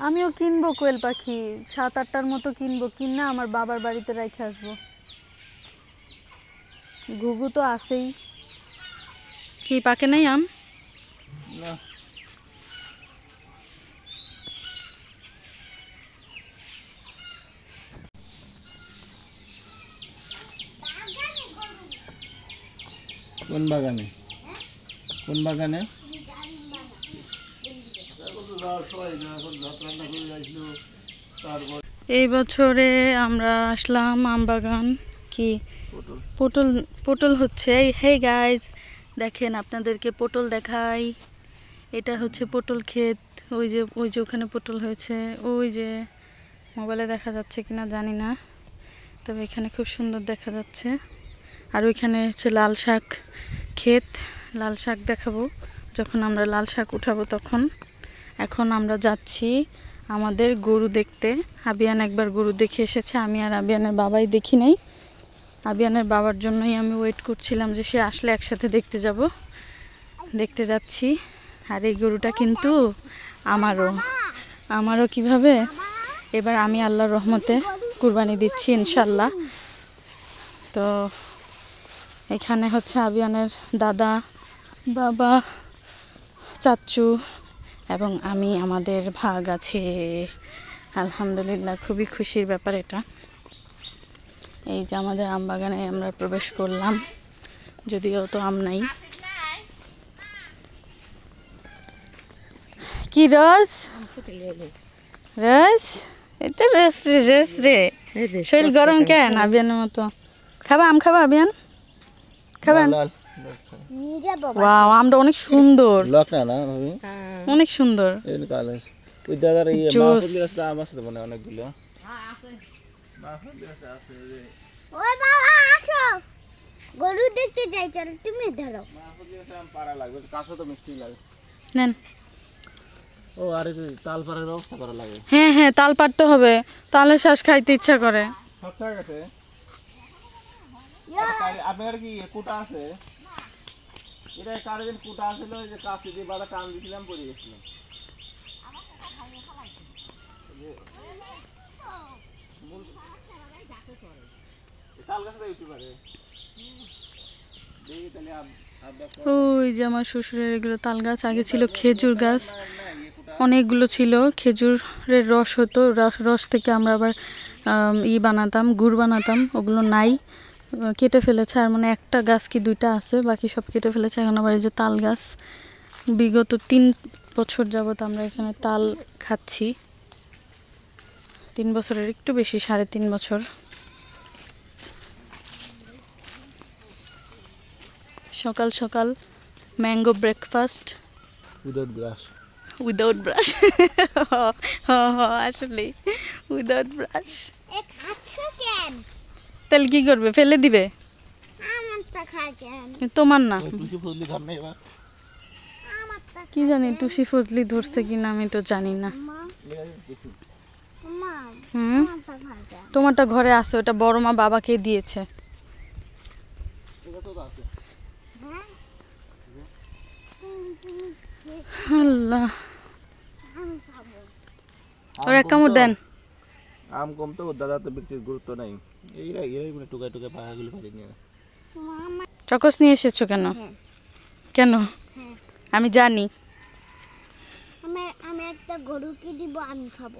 আমিও কিনবো কোয়েল পাখি, 7-8টার মতো কিনবো, কিনা আমার বাবার বাড়িতে রেখে আসবো। ঘুঘু তো আছেই। কি পাকে নাই আম? না কোন বাগানে? কোন বাগানে? এই বছরে আমরা আসলাম আমবাগান। কি পটল, পটল হচ্ছে। হে গাইস, দেখেন আপনাদেরকে পটল দেখাই। এটা হচ্ছে পটল ক্ষেত। ওই যে ওখানে পটল হয়েছে, ওই যে মোবাইলে দেখা যাচ্ছে কিনা জানি না, তবে এখানে খুব সুন্দর দেখা যাচ্ছে। আর ওইখানে হচ্ছে লাল শাক ক্ষেত, লাল শাক দেখাবো যখন আমরা লাল শাক উঠাবো তখন। এখন আমরা যাচ্ছি আমাদের গরু দেখতে। আবিয়ান একবার গরু দেখে এসেছে, আমি আর আবিয়ানের বাবাই দেখি নাই। আবিয়ানের বাবার জন্যই আমি ওয়েট করছিলাম যে সে আসলে একসাথে দেখতে যাব। দেখতে যাচ্ছি। আর এই গরুটা কিন্তু আমারও কিভাবে এবার আমি আল্লাহর রহমতে কুরবানি দিচ্ছি ইনশাল্লাহ। তো এখানে হচ্ছে আবিয়ানের দাদা, বাবা, চাচু এবং আমি, আমাদের ভাগ আছে। আলহামদুলিল্লাহ, খুবই খুশির ব্যাপার এটা। এই যে আমাদের আম বাগানে আমরা প্রবেশ করলাম, যদিও তো আম নাই। কি রস? রস? এটা রস রে। শরীর গরম কেন আবিয়ানের মতো? খাবা আম? খাবা আবিয়ান? খাবেন? ওয়াও, আমটা অনেক সুন্দর, অনেক সুন্দর। অনেকগুলো গরু দেখতে যাই, চলো তুমি ধরো। নেন। ও আরে তাল পাড়ার ব্যবস্থা করা লাগে। হ্যাঁ হ্যাঁ, তাল পাড়তে হবে, তালে শ্বাস খাইতে ইচ্ছা করে। সব ঠিক আছে। আপনার কি কুটা আছে? এটা কারেন্ট কুটা আছিল, ওই যে কাছে দিয়ে বাধা টান দিছিলাম, পড়ে গেছিলাম। তাল গাছটা উঠতে পারে। ওই যে আমার শ্বশুরের এগুলো তাল গাছ। আগে ছিল খেজুর গাছ, অনেকগুলো ছিল। খেজুরের রস হতো, রস থেকে আমরা আবার বানাতাম, গুড় বানাতাম। ওগুলো নাই, কেটে ফেলেছে। আর মানে একটা গাছ কি 2টা আছে, বাকি সব কেটে ফেলেছে। এখন আবার এই যে তাল গাছ। বিগত 3 বছর যাবত আমরা এখানে তাল খাচ্ছি। 3 বছরের একটু বেশি, 3.5 বছর। সকাল সকাল ম্যাঙ্গো ব্রেকফাস্ট উইদাউট ব্রাশ। আসলে উইদাউট ব্রাশ। তাহলে কি করবে? ফেলে দিবে? তোমার না, কি জানি টুসি ফজলি ধরছে কিনা, আমি তো জানি না। তোমারটা ঘরে আছে, ওটা বড় মা বাবাকে দিয়েছে। আল্লাহ, ওরা কামড় দেন। আম কম তো, দাদা তো বিক্রির গুরুত্ব নাই। এরাই মানে টুকায় টুকায় পাহাগুলো পারি নিয়ে। চকস নিয়ে এসেছো কেন? কেন? আমি জানি। আমি একটা গরুকে দিব, আমি খাবো।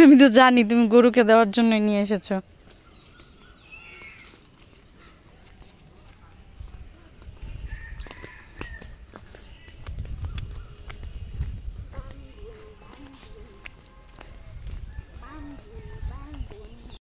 আমি তো জানি তুমি গরুকে দেওয়ার জন্য নিয়ে এসেছো।